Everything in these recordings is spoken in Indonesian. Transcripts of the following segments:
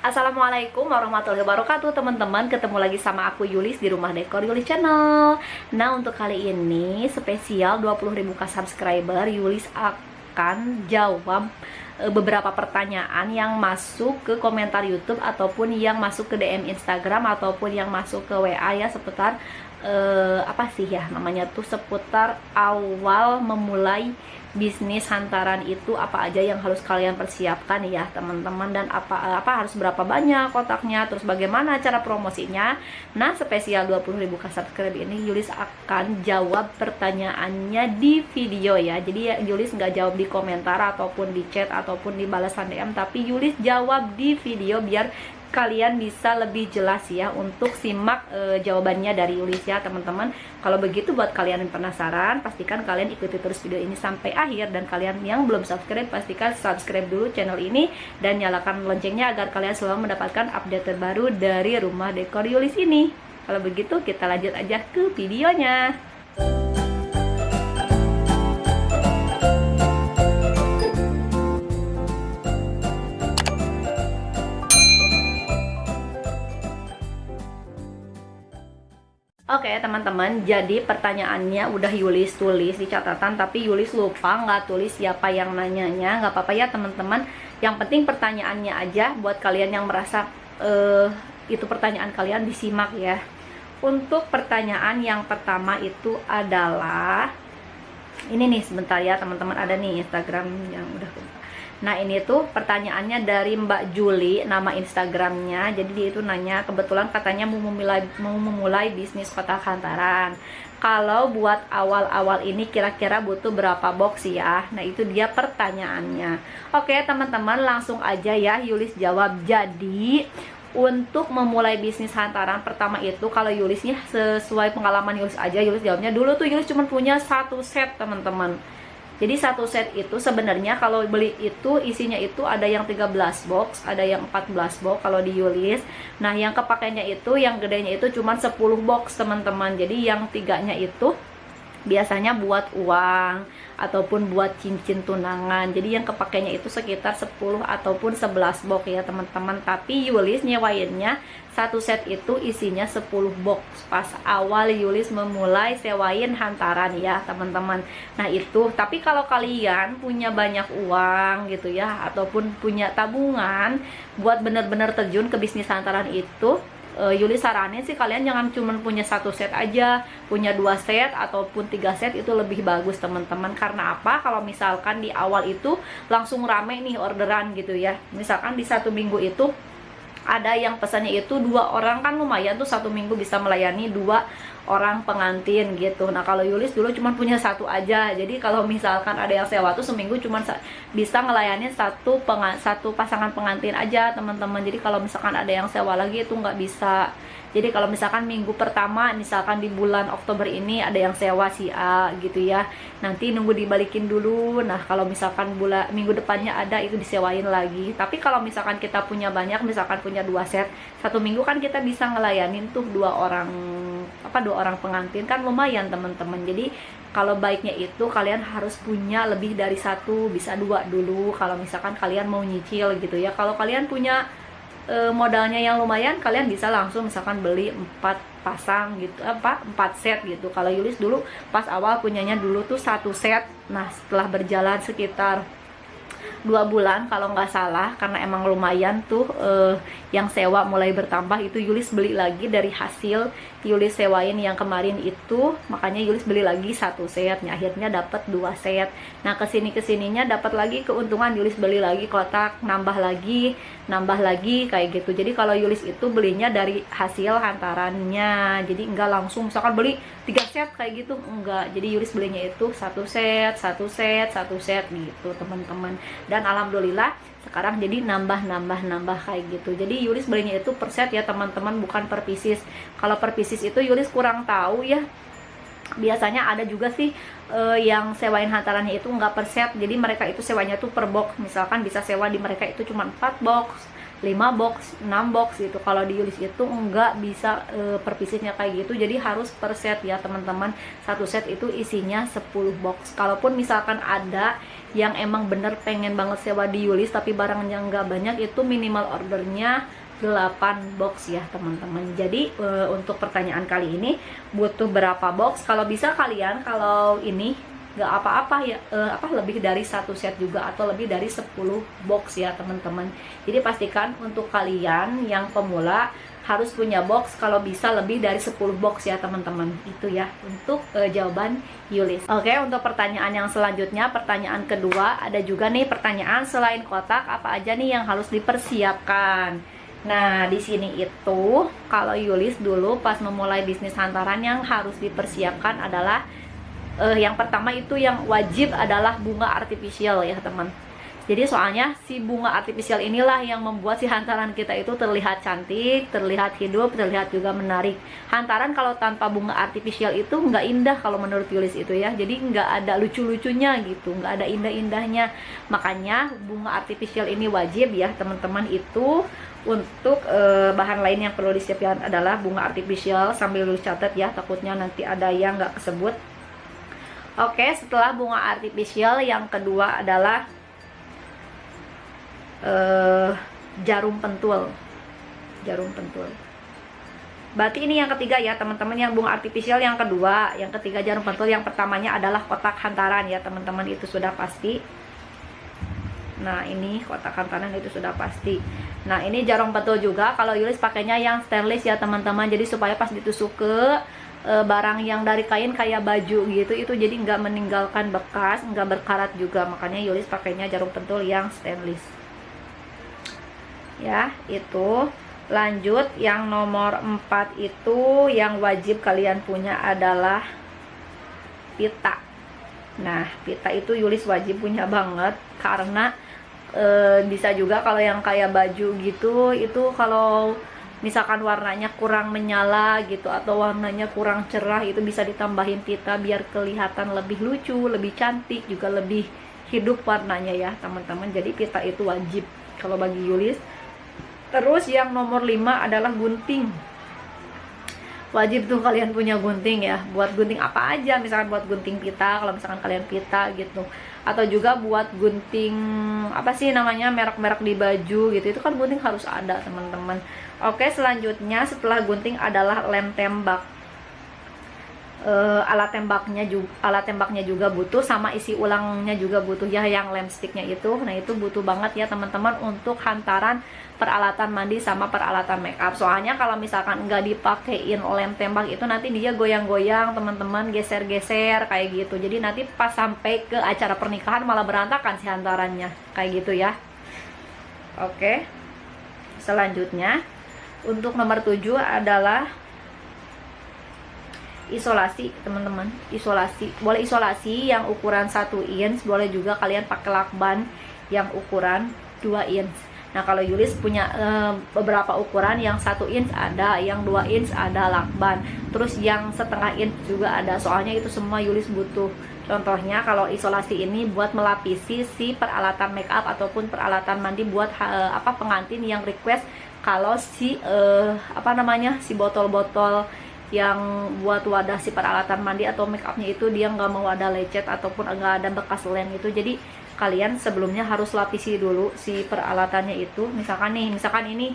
Assalamualaikum warahmatullahi wabarakatuh teman-teman. Ketemu lagi sama aku Yulis di Rumah Dekor Yulis Channel. Nah, untuk kali ini spesial 20.000 subscriber, Yulis akan jawab beberapa pertanyaan yang masuk ke komentar YouTube ataupun yang masuk ke DM Instagram ataupun yang masuk ke WA ya, seputar apa sih ya namanya tuh, seputar awal memulai bisnis hantaran itu apa aja yang harus kalian persiapkan ya teman-teman, dan apa harus berapa banyak kotaknya, terus bagaimana cara promosinya. Nah, spesial 20.000 subscribe ini Yulis akan jawab pertanyaannya di video ya. Jadi Yulis nggak jawab di komentar ataupun di chat ataupun di balasan DM, tapi Yulis jawab di video biar kalian bisa lebih jelas ya untuk simak jawabannya dari Yulis ya teman-teman. Kalau begitu, buat kalian yang penasaran, pastikan kalian ikuti terus video ini sampai akhir, dan kalian yang belum subscribe pastikan subscribe dulu channel ini dan nyalakan loncengnya agar kalian selalu mendapatkan update terbaru dari Rumah Dekor Yulis ini. Kalau begitu, kita lanjut aja ke videonya. Oke teman-teman, jadi pertanyaannya udah Yulis tulis di catatan, tapi Yulis lupa nggak tulis siapa yang nanyanya. Nggak apa-apa ya teman-teman, yang penting pertanyaannya aja buat kalian yang merasa itu pertanyaan kalian disimak ya. Untuk pertanyaan yang pertama itu adalah ini nih, sebentar ya teman-teman, ada nih Instagram yang udah. Nah, ini tuh pertanyaannya dari Mbak Juli, nama Instagramnya. Jadi dia itu nanya, kebetulan katanya mau memulai bisnis kotak hantaran. Kalau buat awal-awal ini kira-kira butuh berapa box ya? Nah, itu dia pertanyaannya. Oke teman-teman, langsung aja ya Yulis jawab. Jadi untuk memulai bisnis hantaran pertama itu, kalau Yulisnya sesuai pengalaman Yulis aja, Yulis jawabnya dulu tuh Yulis cuma punya satu set teman-teman. Jadi satu set itu sebenarnya kalau beli itu isinya itu ada yang 13 box, ada yang 14 box kalau di Yulis. Nah, yang kepakainya itu, yang gedenya itu cuma 10 box teman-teman. Jadi yang tiganya itu biasanya buat uang ataupun buat cincin tunangan. Jadi yang kepakainya itu sekitar 10 ataupun 11 box ya teman-teman. Tapi Yulis nyewainnya satu set itu isinya 10 box pas awal Yulis memulai sewain hantaran ya teman-teman. Nah itu, tapi kalau kalian punya banyak uang gitu ya, ataupun punya tabungan buat bener-bener terjun ke bisnis hantaran itu, Yulis saranin sih kalian jangan cuma punya satu set aja, punya 2 set ataupun 3 set itu lebih bagus teman-teman. Karena apa? Kalau misalkan di awal itu langsung rame nih orderan gitu ya, misalkan di satu minggu itu ada yang pesannya itu 2 orang, kan lumayan tuh satu minggu bisa melayani 2 orang pengantin gitu. Nah kalau Yulis dulu cuma punya satu aja, jadi kalau misalkan ada yang sewa tuh seminggu cuma bisa ngelayanin satu pasangan pengantin aja teman-teman. Jadi kalau misalkan ada yang sewa lagi itu nggak bisa. Jadi kalau misalkan minggu pertama, misalkan di bulan Oktober ini ada yang sewa si A gitu ya, nanti nunggu dibalikin dulu. Nah kalau misalkan minggu depannya ada, itu disewain lagi. Tapi kalau misalkan kita punya banyak, misalkan punya 2 set, satu minggu kan kita bisa ngelayanin tuh 2 orang pengantin, kan lumayan teman-teman. Jadi kalau baiknya itu kalian harus punya lebih dari 1, bisa 2 dulu kalau misalkan kalian mau nyicil gitu ya. Kalau kalian punya modalnya yang lumayan, kalian bisa langsung misalkan beli 4 pasang gitu, 4 set gitu. Kalau Yulis dulu pas awal punyanya dulu tuh 1 set. Nah setelah berjalan sekitar 2 bulan kalau nggak salah, karena emang lumayan tuh yang sewa mulai bertambah, itu Yulis beli lagi dari hasil Yulis sewain yang kemarin itu, makanya Yulis beli lagi 1 set. Akhirnya dapat 2 set. Nah kesininya dapat lagi keuntungan, Yulis beli lagi kotak, nambah lagi kayak gitu. Jadi kalau Yulis itu belinya dari hasil hantarannya, jadi enggak langsung misalkan beli 3 set kayak gitu, enggak. Jadi Yulis belinya itu 1 set gitu teman-teman. Dan alhamdulillah sekarang jadi nambah kayak gitu. Jadi Yulis belinya itu per set ya teman-teman, bukan per pieces. Kalau per pieces itu Yulis kurang tahu ya. Biasanya ada juga sih yang sewain hantarannya itu nggak per set. Jadi mereka itu sewanya tuh per box. Misalkan bisa sewa di mereka itu cuma 4 box, 5 box, 6 box gitu. Kalau di Yulis itu nggak bisa per piecesnya kayak gitu, jadi harus per set ya teman-teman. Satu set itu isinya 10 box. Kalaupun misalkan ada yang emang bener pengen banget sewa di Yulis tapi barangnya nggak banyak, itu minimal ordernya 8 box ya teman-teman. Jadi untuk pertanyaan kali ini butuh berapa box? Kalau bisa kalian, kalau ini nggak apa-apa ya, lebih dari satu set juga atau lebih dari 10 box ya teman-teman. Jadi pastikan untuk kalian yang pemula harus punya box, kalau bisa lebih dari 10 box ya teman-teman. Itu ya untuk jawaban Yulis. Oke, untuk pertanyaan yang selanjutnya, pertanyaan kedua, ada juga nih pertanyaan selain kotak apa aja nih yang harus dipersiapkan. Nah, di sini itu kalau Yulis dulu pas memulai bisnis hantaran yang harus dipersiapkan adalah yang pertama itu yang wajib adalah bunga artifisial ya teman. Jadi soalnya si bunga artifisial inilah yang membuat si hantaran kita itu terlihat cantik, terlihat hidup, terlihat juga menarik. Hantaran kalau tanpa bunga artifisial itu nggak indah kalau menurut Yulis itu ya. Jadi nggak ada lucu-lucunya gitu, nggak ada indah-indahnya. Makanya bunga artifisial ini wajib ya teman-teman. Itu untuk bahan lain yang perlu disiapkan adalah bunga artifisial. Sambil lu catat ya, takutnya nanti ada yang nggak kesebut. Oke, setelah bunga artifisial yang kedua adalah jarum pentul. Jarum pentul. Berarti ini yang ketiga ya teman-teman, yang bunga artifisial yang kedua, yang ketiga jarum pentul, yang pertamanya adalah kotak hantaran ya teman-teman, itu sudah pasti. Nah, ini kotak hantaran itu sudah pasti. Nah, ini jarum pentul juga kalau Yulis pakainya yang stainless ya teman-teman. Jadi supaya pas ditusuk ke barang yang dari kain kayak baju gitu, itu jadi nggak meninggalkan bekas, nggak berkarat juga. Makanya Yulis pakainya jarum pentul yang stainless ya. Itu lanjut yang nomor 4 itu yang wajib kalian punya adalah pita. Nah, pita itu Yulis wajib punya banget, karena bisa juga kalau yang kayak baju gitu, itu kalau misalkan warnanya kurang menyala gitu atau warnanya kurang cerah, itu bisa ditambahin pita biar kelihatan lebih lucu, lebih cantik, juga lebih hidup warnanya ya teman-teman. Jadi pita itu wajib kalau bagi Yulis. Terus yang nomor 5 adalah gunting. Wajib tuh kalian punya gunting ya. Buat gunting apa aja, misalkan buat gunting pita kalau misalkan kalian pita gitu, atau juga buat gunting apa sih namanya, merek-merek di baju gitu, itu kan gunting harus ada teman-teman. Oke, selanjutnya setelah gunting adalah lem tembak. Alat tembaknya juga butuh, sama isi ulangnya juga butuh ya, yang lem sticknya itu. Nah, itu butuh banget ya teman-teman untuk hantaran, peralatan mandi sama peralatan make up. Soalnya kalau misalkan nggak dipakein lem tembak itu nanti dia goyang-goyang teman-teman, geser-geser kayak gitu. Jadi nanti pas sampai ke acara pernikahan malah berantakan si hantarannya kayak gitu ya. Oke, selanjutnya untuk nomor 7 adalah isolasi teman-teman. Isolasi, boleh isolasi yang ukuran 1 inch, boleh juga kalian pakai lakban yang ukuran 2 inch. Nah, kalau Yulis punya beberapa ukuran, yang 1 inch ada, yang 2 inch ada lakban, terus yang setengah inch juga ada. Soalnya itu semua Yulis butuh. Contohnya kalau isolasi ini buat melapisi si peralatan make up ataupun peralatan mandi buat pengantin yang request kalau si si botol-botol yang buat wadah si peralatan mandi atau make upnya itu dia nggak mau ada lecet ataupun nggak ada bekas lem itu. Jadi kalian sebelumnya harus lapisi dulu si peralatannya itu. Misalkan ini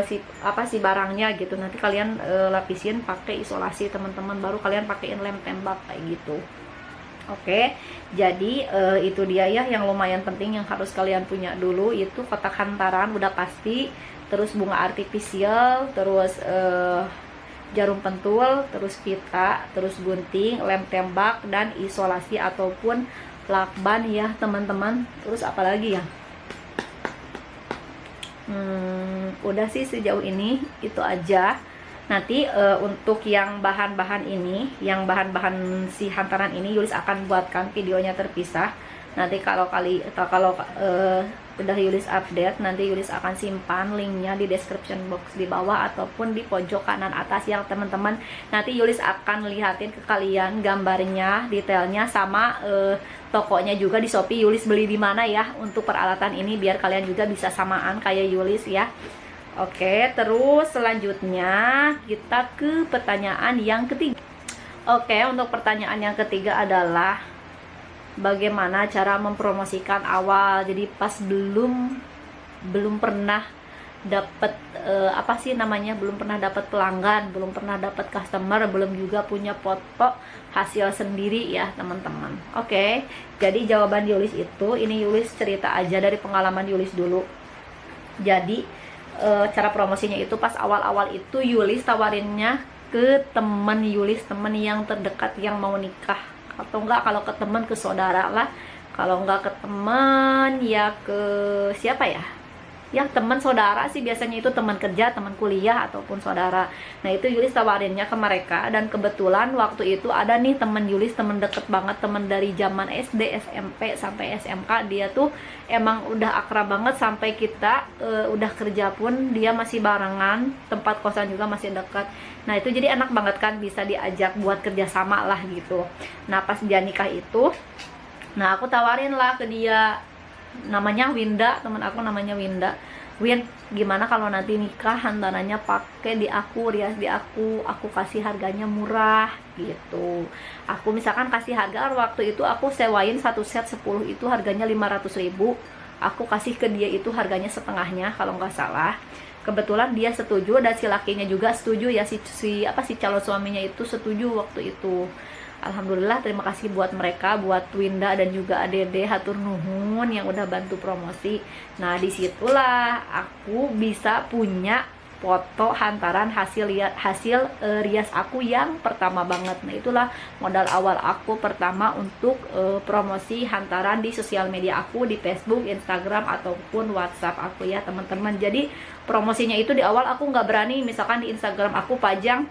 si barangnya gitu, nanti kalian lapisin pakai isolasi teman-teman, baru kalian pakein lem tembak kayak gitu. Oke, jadi itu dia ya yang lumayan penting yang harus kalian punya dulu. Itu kotak hantaran udah pasti, terus bunga artifisial, terus jarum pentul, terus pita, terus gunting, lem tembak, dan isolasi ataupun lakban ya teman-teman. Terus apalagi ya, udah sih sejauh ini itu aja. Nanti untuk yang bahan-bahan ini, yang bahan-bahan si hantaran ini Yulis akan buatkan videonya terpisah. Nanti kalau udah Yulis update, nanti Yulis akan simpan linknya di description box di bawah ataupun di pojok kanan atas yang teman-teman. Nanti Yulis akan lihatin ke kalian gambarnya, detailnya, sama tokonya juga di Shopee. Yulis beli di mana ya untuk peralatan ini biar kalian juga bisa samaan kayak Yulis ya. Oke, terus selanjutnya kita ke pertanyaan yang ketiga. Oke, untuk pertanyaan yang ketiga adalah bagaimana cara mempromosikan awal. Jadi pas belum pernah dapat apa sih namanya, belum pernah dapat pelanggan, belum pernah dapat customer, belum juga punya foto hasil sendiri ya teman-teman. Oke, jadi jawaban Yulis itu, ini Yulis cerita aja dari pengalaman Yulis dulu. Jadi cara promosinya itu pas awal-awal itu Yulis tawarinnya ke temen Yulis, temen yang terdekat yang mau nikah, atau enggak kalau ke temen ke saudara lah, kalau enggak ke temen ya ke siapa ya, ya teman saudara sih, biasanya itu teman kerja, teman kuliah, ataupun saudara. Nah itu Yulis tawarinnya ke mereka, dan kebetulan waktu itu ada nih teman Yulis, teman deket banget, teman dari zaman SD, SMP sampai SMK. Dia tuh emang udah akrab banget, sampai kita udah kerja pun dia masih barengan, tempat kosan juga masih dekat. Nah itu jadi enak banget kan, bisa diajak buat kerja sama lah gitu. Nah pas dia nikah itu, nah aku tawarin lah ke dia, namanya Winda, teman aku namanya Winda. Win, gimana kalau nanti nikah hantarannya pakai di aku, rias di aku kasih harganya murah gitu. Aku misalkan kasih harga, waktu itu aku sewain satu set 10 itu harganya 500.000, aku kasih ke dia itu harganya setengahnya kalau nggak salah. Kebetulan dia setuju, dan si lakinya juga setuju ya, si calon suaminya itu setuju waktu itu. Alhamdulillah, terima kasih buat mereka, buat Winda dan juga Adede, hatur nuhun yang udah bantu promosi. Nah disitulah aku bisa punya foto hantaran hasil rias aku yang pertama banget. Nah itulah modal awal aku pertama untuk promosi hantaran di sosial media aku, di Facebook, Instagram, ataupun WhatsApp aku ya teman-teman. Jadi promosinya itu di awal aku nggak berani, misalkan di Instagram aku pajang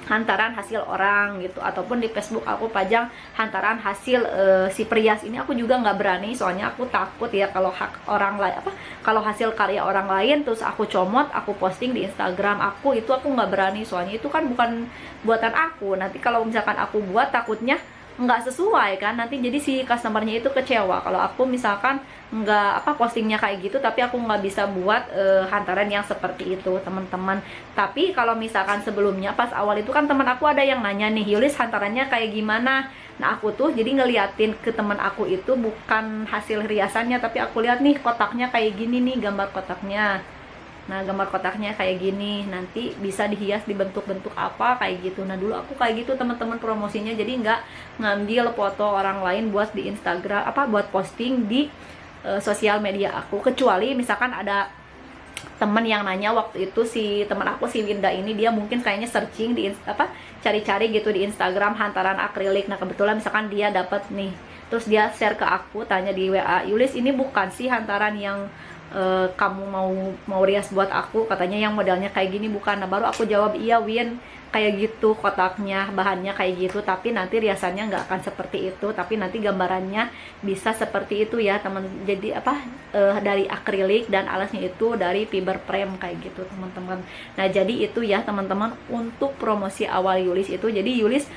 hantaran hasil orang gitu, ataupun di Facebook aku pajang hantaran hasil si perias ini, aku juga nggak berani, soalnya aku takut ya kalau hak orang lain, kalau hasil karya orang lain terus aku comot, aku posting di Instagram aku, itu aku nggak berani, soalnya itu kan bukan buatan aku. Nanti kalau misalkan aku buat, takutnya nggak sesuai kan, nanti jadi si customernya itu kecewa kalau aku misalkan nggak postingnya kayak gitu, tapi aku nggak bisa buat hantaran yang seperti itu teman-teman. Tapi kalau misalkan sebelumnya pas awal itu kan teman aku ada yang nanya nih, Yulis hantarannya kayak gimana. Nah aku tuh jadi ngeliatin ke teman aku itu bukan hasil riasannya, tapi aku lihat nih kotaknya kayak gini nih, gambar kotaknya. Nah gambar kotaknya kayak gini, nanti bisa dihias dibentuk-bentuk apa kayak gitu. Nah dulu aku kayak gitu teman-teman promosinya, jadi nggak ngambil foto orang lain buat di Instagram, buat posting di sosial media aku, kecuali misalkan ada temen yang nanya waktu itu, si teman aku si Winda ini, dia mungkin kayaknya searching di cari-cari gitu di Instagram hantaran akrilik. Nah kebetulan misalkan dia dapat nih, terus dia share ke aku, tanya di WA, Yulis ini bukan sih hantaran yang kamu mau rias buat aku, katanya yang modelnya kayak gini bukan. Nah baru aku jawab, iya Win, kayak gitu kotaknya, bahannya kayak gitu, tapi nanti riasannya nggak akan seperti itu, tapi nanti gambarannya bisa seperti itu ya teman. Jadi dari akrilik, dan alasnya itu dari fiber frame kayak gitu teman-teman. Nah jadi itu ya teman-teman untuk promosi awal Yulis itu. Jadi Yulis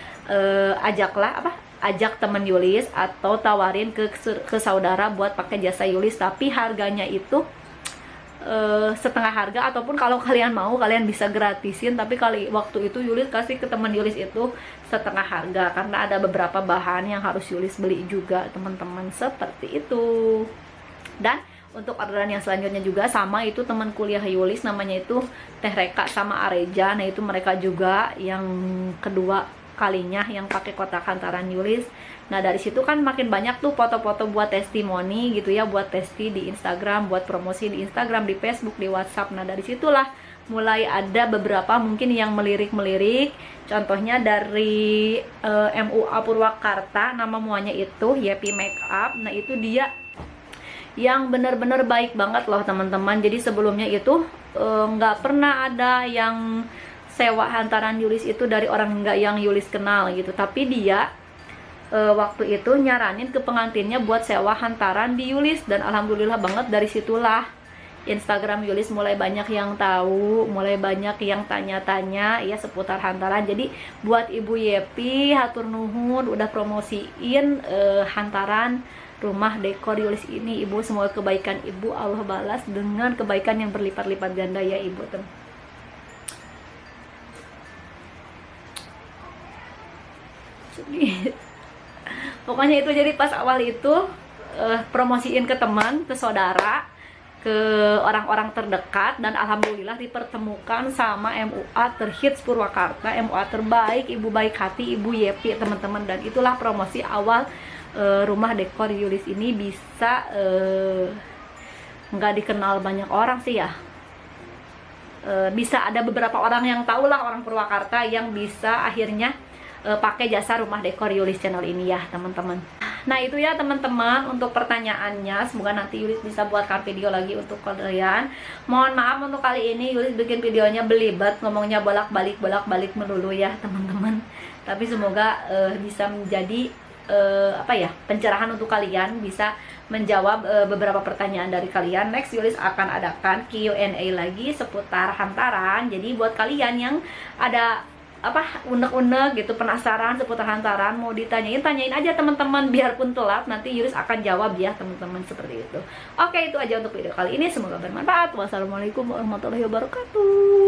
ajak temen Yulis atau tawarin ke saudara buat pakai jasa Yulis, tapi harganya itu setengah harga, ataupun kalau kalian mau kalian bisa gratisin, tapi waktu itu Yulis kasih ke temen Yulis itu setengah harga, karena ada beberapa bahan yang harus Yulis beli juga teman-teman, seperti itu. Dan untuk orderan yang selanjutnya juga sama, itu teman kuliah Yulis, namanya itu Teh Reka sama Areja. Nah itu mereka juga yang kedua kalinya yang pakai kotak hantaran Yulis. Nah dari situ kan makin banyak tuh foto-foto buat testimoni gitu ya, buat testi di Instagram, buat promosi di Instagram, di Facebook, di WhatsApp. Nah dari situlah mulai ada beberapa mungkin yang melirik-melirik. Contohnya dari MUA Purwakarta, nama muanya itu Yepi Makeup. Nah itu dia yang bener-bener baik banget loh teman-teman. Jadi sebelumnya itu nggak pernah ada yang sewa hantaran Yulis itu dari orang nggak yang Yulis kenal gitu, tapi dia waktu itu nyaranin ke pengantinnya buat sewa hantaran di Yulis, dan alhamdulillah banget dari situlah Instagram Yulis mulai banyak yang tahu, mulai banyak yang tanya-tanya ya seputar hantaran. Jadi buat Ibu Yepi, hatur nuhun udah promosiin hantaran rumah dekor Yulis ini. Ibu, semoga kebaikan Ibu Allah balas dengan kebaikan yang berlipat-lipat ganda ya Ibu. Pokoknya itu, jadi pas awal itu promosiin ke teman, ke saudara, ke orang-orang terdekat, dan alhamdulillah dipertemukan sama MUA terhits Purwakarta, MUA terbaik, Ibu baik hati, Ibu Yepi teman-teman. Dan itulah promosi awal rumah dekor Yulis ini bisa nggak dikenal banyak orang sih ya, bisa ada beberapa orang yang tahu lah, orang Purwakarta yang bisa akhirnya pakai jasa rumah dekor Yulis channel ini ya teman-teman. Nah itu ya teman-teman untuk pertanyaannya, semoga nanti Yulis bisa buatkan video lagi untuk kalian. Mohon maaf untuk kali ini Yulis bikin videonya belibet, ngomongnya bolak-balik melulu ya teman-teman. Tapi semoga bisa menjadi apa ya, pencerahan untuk kalian, bisa menjawab beberapa pertanyaan dari kalian. Next Yulis akan adakan Q&A lagi seputar hantaran. Jadi buat kalian yang ada unek-unek gitu, penasaran seputar hantaran, mau ditanyain, tanyain aja teman-teman, biarpun telat nanti Yulis akan jawab ya teman-teman, seperti itu. Oke, itu aja untuk video kali ini, semoga bermanfaat. Wassalamualaikum warahmatullahi wabarakatuh.